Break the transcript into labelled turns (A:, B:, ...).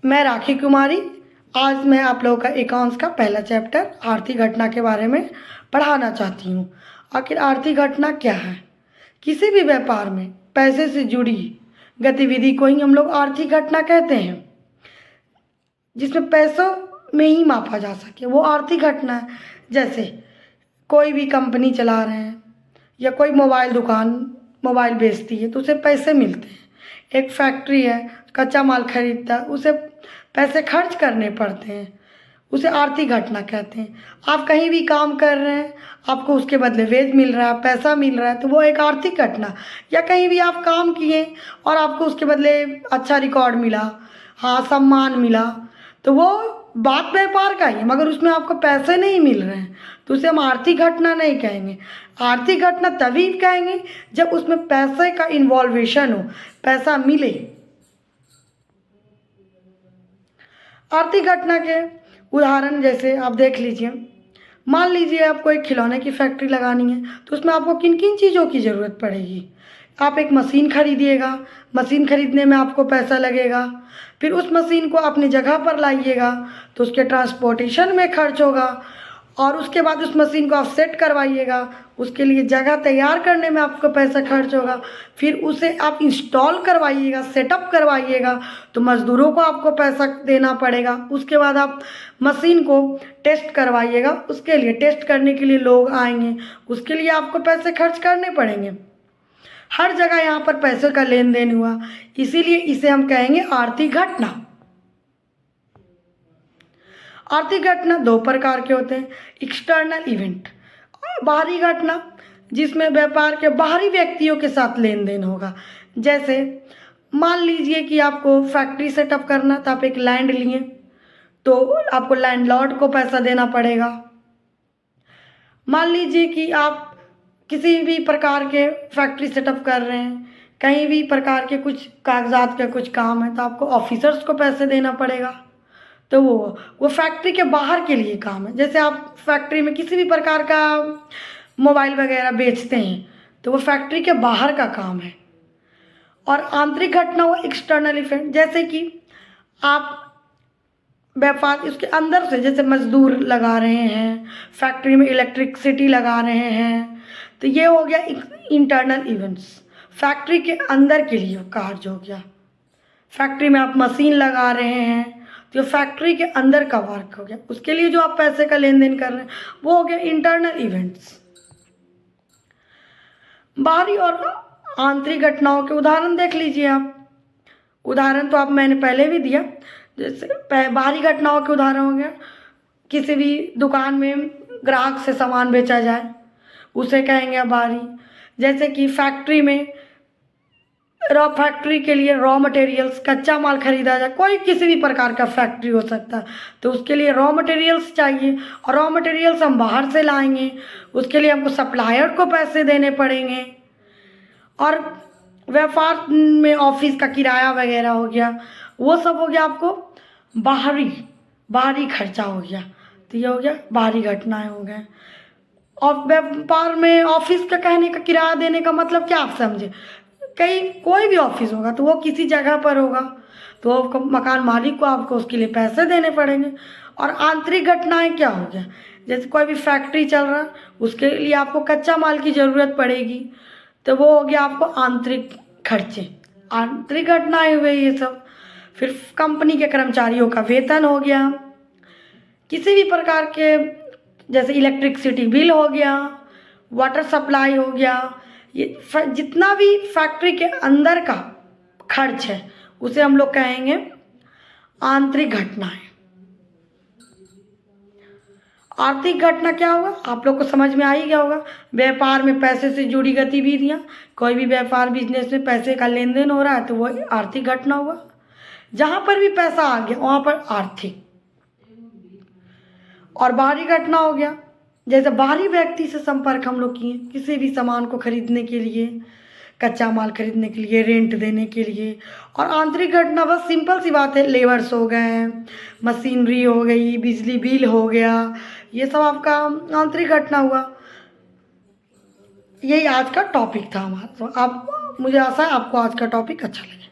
A: मैं राखी कुमारी। आज मैं आप लोगों का अकाउंट्स का पहला चैप्टर आर्थिक घटना के बारे में पढ़ाना चाहती हूँ। आखिर आर्थिक घटना क्या है? किसी भी व्यापार में पैसे से जुड़ी गतिविधि को ही हम लोग आर्थिक घटना कहते हैं, जिसमें पैसों में ही मापा जा सके, वो आर्थिक घटना है। जैसे कोई भी कंपनी चला रहे हैं या कोई मोबाइल बेचती है तो उसे पैसे मिलते हैं। एक फैक्ट्री है, कच्चा माल खरीदता है, उसे पैसे खर्च करने पड़ते हैं, उसे आर्थिक घटना कहते हैं। आप कहीं भी काम कर रहे हैं, आपको उसके बदले वेज मिल रहा है, पैसा मिल रहा है, तो वो एक आर्थिक घटना। या कहीं भी आप काम किए और आपको उसके बदले अच्छा रिकॉर्ड मिला, हाँ सम्मान मिला, तो वो बात व्यापार का ही है, मगर उसमें आपको पैसे नहीं मिल रहे हैं, तो उसे हम आर्थिक घटना नहीं कहेंगे। आर्थिक घटना तभी कहेंगे जब उसमें पैसे का इन्वॉल्वेशन हो, पैसा मिले। आर्थिक घटना के उदाहरण जैसे आप देख लीजिए, मान लीजिए आपको एक खिलौने की फैक्ट्री लगानी है, तो उसमें आपको किन किन चीज़ों की ज़रूरत पड़ेगी। आप एक मशीन खरीदिएगा, मशीन खरीदने में आपको पैसा लगेगा, फिर उस मशीन को अपनी जगह पर लाइएगा तो उसके ट्रांसपोर्टेशन में खर्च होगा, और उसके बाद उस मशीन को आप सेट करवाइएगा, उसके लिए जगह तैयार करने में आपको पैसा खर्च होगा, फिर उसे आप इंस्टॉल करवाइएगा, सेटअप करवाइएगा, तो मज़दूरों को आपको पैसा देना पड़ेगा। उसके बाद आप मशीन को टेस्ट करवाइएगा, उसके लिए टेस्ट करने के लिए लोग आएंगे, उसके लिए आपको पैसे खर्च करने पड़ेंगे। हर जगह यहाँ पर पैसों का लेन देन हुआ, इसीलिए इसे हम कहेंगे आर्थिक घटना। आर्थिक घटना दो प्रकार के होते हैं, एक्सटर्नल इवेंट, बाहरी घटना, जिसमें व्यापार के बाहरी व्यक्तियों के साथ लेन देन होगा। जैसे मान लीजिए कि आपको फैक्ट्री सेटअप करना, तो आप एक लैंड लिए, तो आपको लैंडलॉर्ड को पैसा देना पड़ेगा। मान लीजिए कि आप किसी भी प्रकार के फैक्ट्री सेटअप कर रहे हैं, कहीं भी प्रकार के कुछ कागजात का कुछ काम है, तो आपको ऑफिसर्स को पैसे देना पड़ेगा। तो वो फैक्ट्री के बाहर के लिए काम है। जैसे आप फैक्ट्री में किसी भी प्रकार का मोबाइल वगैरह बेचते हैं, तो वो फैक्ट्री के बाहर का काम है। और आंतरिक घटना हुआ एक्सटर्नल इवेंट, जैसे कि आप व्यापार उसके अंदर से, जैसे मजदूर लगा रहे हैं, फैक्ट्री में इलेक्ट्रिसिटी लगा रहे हैं, तो ये हो गया इंटरनल इवेंट्स, फैक्ट्री के अंदर के लिए कार्य हो गया। फैक्ट्री में आप मशीन लगा रहे हैं, तो फैक्ट्री के अंदर का वर्क हो गया, उसके लिए जो आप पैसे का लेन देन कर रहे हैं वो हो गया इंटरनल इवेंट्स। बाहरी और आंतरिक घटनाओं के उदाहरण देख लीजिए आप। उदाहरण तो आप मैंने पहले भी दिया। जैसे बाहरी घटनाओं के उदाहरण हो गया, किसी भी दुकान में ग्राहक से सामान बेचा जाए, उसे कहेंगे बाहरी। जैसे कि फैक्ट्री में फैक्ट्री के लिए रॉ मटेरियल्स, कच्चा माल खरीदा जाए, कोई किसी भी प्रकार का फैक्ट्री हो सकता है, तो उसके लिए रॉ मटेरियल्स चाहिए, और रॉ मटेरियल्स हम बाहर से लाएंगे, उसके लिए हमको सप्लायर को पैसे देने पड़ेंगे। और व्यापार में ऑफिस का किराया वगैरह हो गया, वो सब हो गया आपको बाहरी खर्चा हो गया। तो ये हो गया बाहरी घटनाएं हो गए। और व्यापार में ऑफिस का कहने का किराया देने का मतलब क्या आप समझे, कोई भी ऑफिस होगा तो वो किसी जगह पर होगा, तो मकान मालिक को आपको उसके लिए पैसे देने पड़ेंगे। और आंतरिक घटनाएं क्या हो गया, जैसे कोई भी फैक्ट्री चल रहा है, उसके लिए आपको कच्चा माल की ज़रूरत पड़ेगी, तो वो हो गया आपको आंतरिक खर्चे, आंतरिक घटनाएं हुए ये सब। फिर कंपनी के कर्मचारियों का वेतन हो गया, किसी भी प्रकार के जैसे इलेक्ट्रिसिटी बिल हो गया, वाटर सप्लाई हो गया, ये जितना भी फैक्ट्री के अंदर का खर्च है उसे हम लोग कहेंगे आंतरिक घटनाएं। आर्थिक घटना क्या होगा आप लोग को समझ में आ ही गया होगा। व्यापार में पैसे से जुड़ी गतिविधियां, कोई भी व्यापार बिजनेस में पैसे का लेन देन हो रहा है तो वो आर्थिक घटना हुआ। जहाँ पर भी पैसा आ गया वहाँ पर आर्थिक। और बाहरी घटना हो गया, जैसे बाहरी व्यक्ति से संपर्क हम लोग किए, किसी भी सामान को खरीदने के लिए, कच्चा माल खरीदने के लिए, रेंट देने के लिए। और आंतरिक घटना बस सिंपल सी बात है, लेबर्स हो गए, मशीनरी हो गई, बिजली बिल हो गया, ये सब आपका आंतरिक घटना हुआ। यही आज का टॉपिक था हमारा। तो आप, मुझे आशा है आपको आज का टॉपिक अच्छा लगे।